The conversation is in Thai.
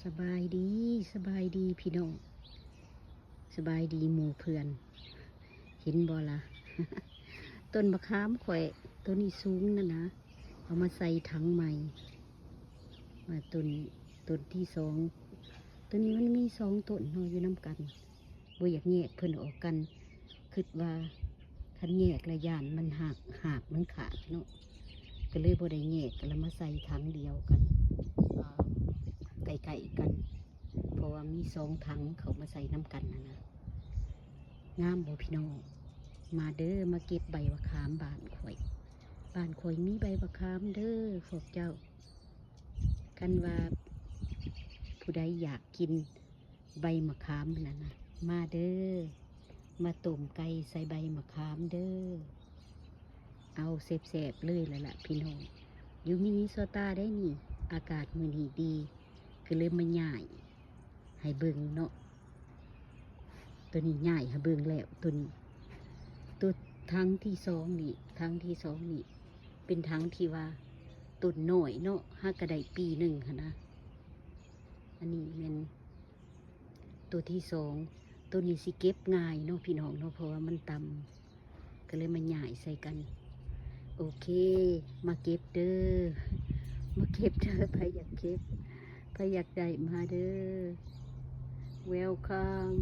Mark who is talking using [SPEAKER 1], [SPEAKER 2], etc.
[SPEAKER 1] สบายดีสบายดีพี่น้องสบายดีหมู่เพื่อนเห็นบ่ละ ต้นมะขามข่อยต้นนี้สูงนะนะเอามาใส่ถังใหม่มาต้นที่สองต้นนี้มันมี2 ต้นเนาะอยู่น้ำกันบ่อยากแยกเพิ่นออกกันคิดว่าคันแยกระยานมันหักมันขาดเนาะก็เลยบ่ได้แยกก็เลยมาใส่ถังเดียวกันไก่กันเพราะว่ามี2 ถังเขามาใส่น้ำกันนะงามบ่พี่น้องมาเด้อมาเก็บใบมะขามบ้านข่อยมีใบมะขามเด้อพวกเจ้ากันว่าผู้ใดอยากกินใบมะขามนั่นนะมาเด้อมาต้มไก่ใส่ใบมะขามเด้อเอาแซ่บๆเลยแล้วล่ะพี่น้องอยู่มินิโซตาได้นี่อากาศมื้อนี้ดีคือเลยมาย่ายให้เบิ่งเนาะตัวนี้ย่ายให้เบิ่งแล้วตัวทั้งที่สองนี่เป็นทั้งที่ว่าต้นหน่อยเนาะหากระไดปีหนึ่งค่ะนะอันนี้เป็นตัวที่2ตัวนี้สิเก็บง่ายเนาะพี่น้องเนาะเพราะว่ามันต่ำก็เลยมาหย่ายใส่กันโอเคมาเก็บเด้อใครอยากเก็บใครอยากได้มาเด้อ welcome